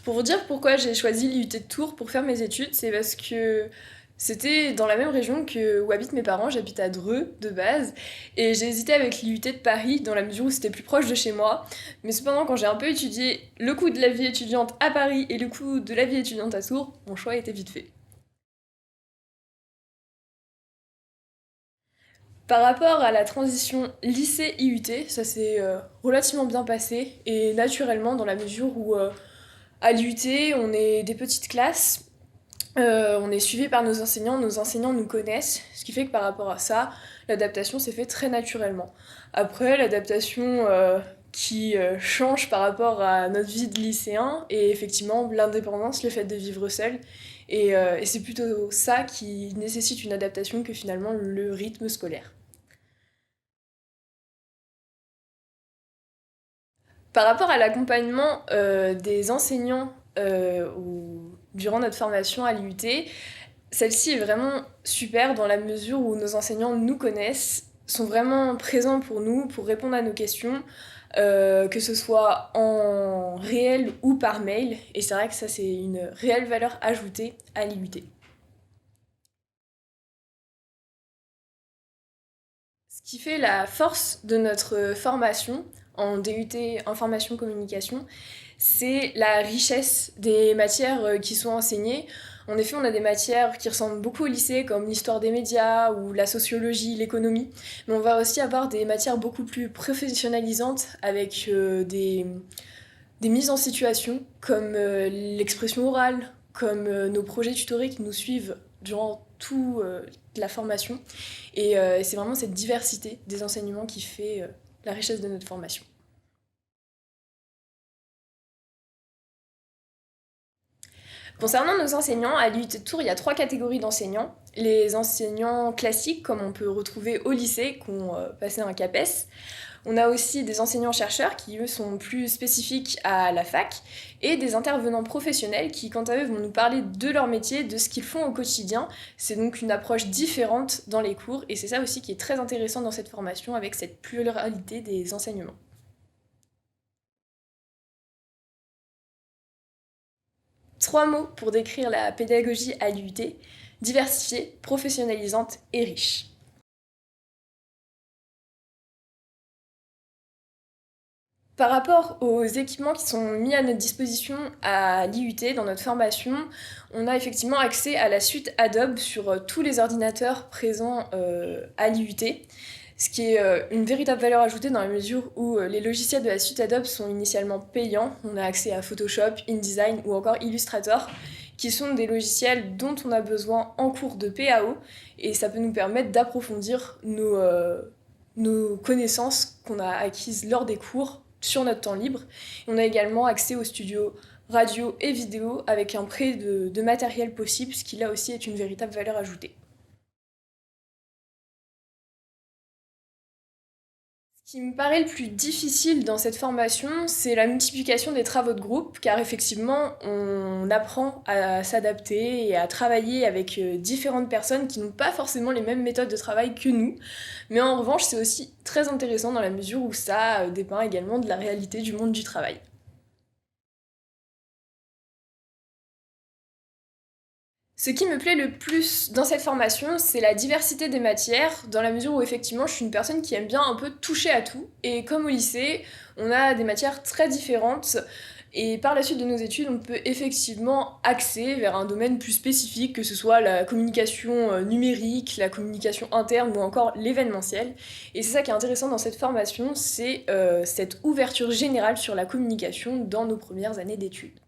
Pour vous dire pourquoi j'ai choisi l'IUT de Tours pour faire mes études, c'est parce que c'était dans la même région que où habitent mes parents, j'habite à Dreux de base, et j'ai hésité avec l'IUT de Paris dans la mesure où c'était plus proche de chez moi. Mais cependant, quand j'ai un peu étudié le coût de la vie étudiante à Paris et le coût de la vie étudiante à Tours, mon choix était vite fait. Par rapport à la transition lycée-IUT, ça s'est relativement bien passé et naturellement dans la mesure où à l'IUT on est des petites classes. On est suivi par nos enseignants nous connaissent, ce qui fait que par rapport à ça, l'adaptation s'est fait très naturellement. Après, l'adaptation qui change par rapport à notre vie de lycéen, et effectivement l'indépendance, le fait de vivre seul, et c'est plutôt ça qui nécessite une adaptation que finalement le rythme scolaire. Par rapport à l'accompagnement des enseignants durant notre formation à l'IUT, celle-ci est vraiment super dans la mesure où nos enseignants nous connaissent, sont vraiment présents pour nous, pour répondre à nos questions, que ce soit en réel ou par mail. Et c'est vrai que ça, c'est une réelle valeur ajoutée à l'IUT. Ce qui fait la force de notre formation en DUT Information Communication, c'est la richesse des matières qui sont enseignées. En effet, on a des matières qui ressemblent beaucoup au lycée, comme l'histoire des médias ou la sociologie, l'économie, mais on va aussi avoir des matières beaucoup plus professionnalisantes avec des mises en situation, comme l'expression orale, comme nos projets tutorés qui nous suivent durant toute la formation. Et c'est vraiment cette diversité des enseignements qui fait la richesse de notre formation. Concernant nos enseignants, à l'UIT de Tours, il y a trois catégories d'enseignants. Les enseignants classiques, comme on peut retrouver au lycée, qui ont passé un CAPES. On a aussi des enseignants-chercheurs qui, eux, sont plus spécifiques à la fac, et des intervenants professionnels qui, quant à eux, vont nous parler de leur métier, de ce qu'ils font au quotidien. C'est donc une approche différente dans les cours, et c'est ça aussi qui est très intéressant dans cette formation, avec cette pluralité des enseignements. Trois mots pour décrire la pédagogie à l'UT: diversifiée, professionnalisante et riche. Par rapport aux équipements qui sont mis à notre disposition à l'IUT dans notre formation, on a effectivement accès à la suite Adobe sur tous les ordinateurs présents à l'IUT, ce qui est une véritable valeur ajoutée dans la mesure où les logiciels de la suite Adobe sont initialement payants. On a accès à Photoshop, InDesign ou encore Illustrator, qui sont des logiciels dont on a besoin en cours de PAO, et ça peut nous permettre d'approfondir nos connaissances qu'on a acquises lors des cours sur notre temps libre. On a également accès aux studios radio et vidéo avec un prêt de matériel possible, ce qui là aussi est une véritable valeur ajoutée. Ce qui me paraît le plus difficile dans cette formation, c'est la multiplication des travaux de groupe, car effectivement, on apprend à s'adapter et à travailler avec différentes personnes qui n'ont pas forcément les mêmes méthodes de travail que nous. Mais en revanche, c'est aussi très intéressant dans la mesure où ça dépeint également de la réalité du monde du travail. Ce qui me plaît le plus dans cette formation, c'est la diversité des matières, dans la mesure où effectivement je suis une personne qui aime bien un peu toucher à tout. Et comme au lycée, on a des matières très différentes. Et par la suite de nos études, on peut effectivement axer vers un domaine plus spécifique, que ce soit la communication numérique, la communication interne ou encore l'événementiel. Et c'est ça qui est intéressant dans cette formation, c'est cette ouverture générale sur la communication dans nos premières années d'études.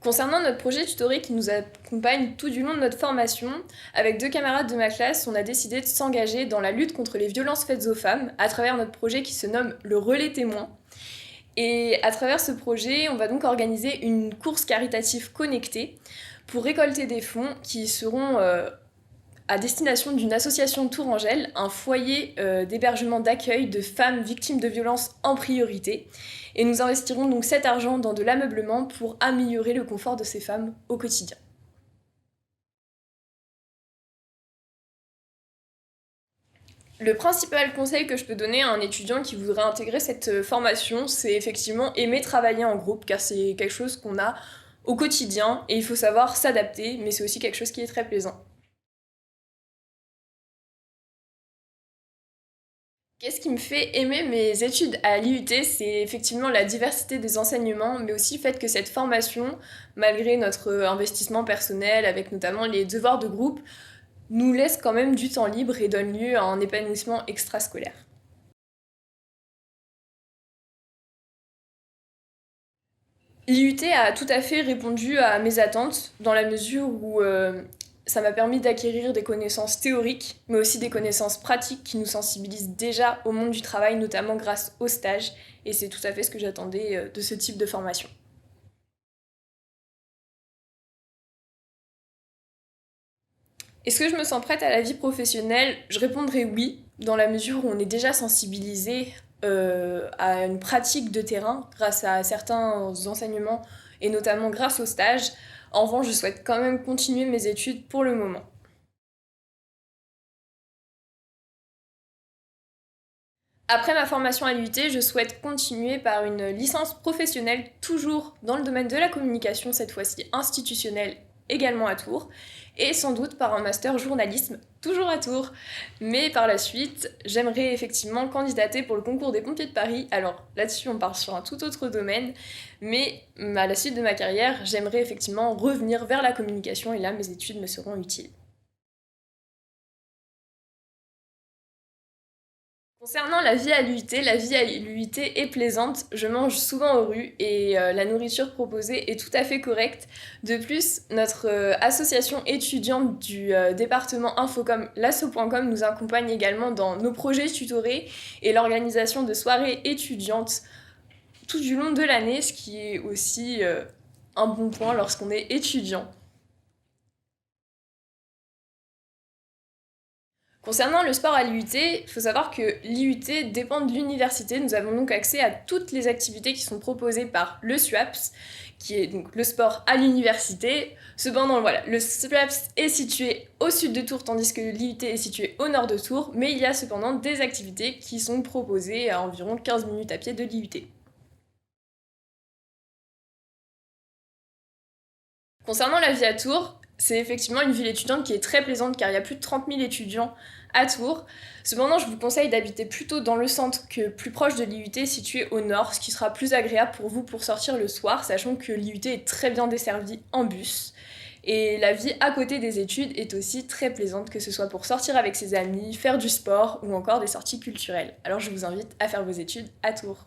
Concernant notre projet tutoré qui nous accompagne tout du long de notre formation, avec deux camarades de ma classe, on a décidé de s'engager dans la lutte contre les violences faites aux femmes à travers notre projet qui se nomme le Relais Témoin. Et à travers ce projet, on va donc organiser une course caritative connectée pour récolter des fonds qui seront à destination d'une association Tourangelle, un foyer d'hébergement d'accueil de femmes victimes de violences en priorité. Et nous investirons donc cet argent dans de l'ameublement pour améliorer le confort de ces femmes au quotidien. Le principal conseil que je peux donner à un étudiant qui voudrait intégrer cette formation, c'est effectivement aimer travailler en groupe, car c'est quelque chose qu'on a au quotidien et il faut savoir s'adapter, mais c'est aussi quelque chose qui est très plaisant. Qu'est-ce qui me fait aimer mes études à l'IUT? C'est effectivement la diversité des enseignements, mais aussi le fait que cette formation, malgré notre investissement personnel, avec notamment les devoirs de groupe, nous laisse quand même du temps libre et donne lieu à un épanouissement extrascolaire. L'IUT a tout à fait répondu à mes attentes, dans la mesure où ça m'a permis d'acquérir des connaissances théoriques, mais aussi des connaissances pratiques qui nous sensibilisent déjà au monde du travail, notamment grâce aux stages, et c'est tout à fait ce que j'attendais de ce type de formation. Est-ce que je me sens prête à la vie professionnelle? Je répondrai oui, dans la mesure où on est déjà sensibilisé à une pratique de terrain grâce à certains enseignements et notamment grâce aux stages. En revanche, je souhaite quand même continuer mes études pour le moment. Après ma formation à l'UT, je souhaite continuer par une licence professionnelle, toujours dans le domaine de la communication, cette fois-ci institutionnelle, également à Tours, et sans doute par un master journalisme, toujours à Tours. Mais par la suite, j'aimerais effectivement candidater pour le concours des pompiers de Paris. Alors là-dessus, on part sur un tout autre domaine, mais à la suite de ma carrière, j'aimerais effectivement revenir vers la communication, et là, mes études me seront utiles. Concernant la vie à l'UIT, la vie à l'UIT est plaisante. Je mange souvent aux rues et la nourriture proposée est tout à fait correcte. De plus, notre association étudiante du département Infocom, l'asso.com, nous accompagne également dans nos projets tutorés et l'organisation de soirées étudiantes tout du long de l'année, ce qui est aussi un bon point lorsqu'on est étudiant. Concernant le sport à l'IUT, il faut savoir que l'IUT dépend de l'université. Nous avons donc accès à toutes les activités qui sont proposées par le SUAPS, qui est donc le sport à l'université. Cependant, voilà, le SUAPS est situé au sud de Tours, tandis que l'IUT est situé au nord de Tours, mais il y a cependant des activités qui sont proposées à environ 15 minutes à pied de l'IUT. Concernant la vie à Tours, c'est effectivement une ville étudiante qui est très plaisante car il y a plus de 30 000 étudiants à Tours. Cependant, je vous conseille d'habiter plutôt dans le centre que plus proche de l'IUT situé au nord, ce qui sera plus agréable pour vous pour sortir le soir, sachant que l'IUT est très bien desservie en bus. Et la vie à côté des études est aussi très plaisante, que ce soit pour sortir avec ses amis, faire du sport ou encore des sorties culturelles. Alors je vous invite à faire vos études à Tours.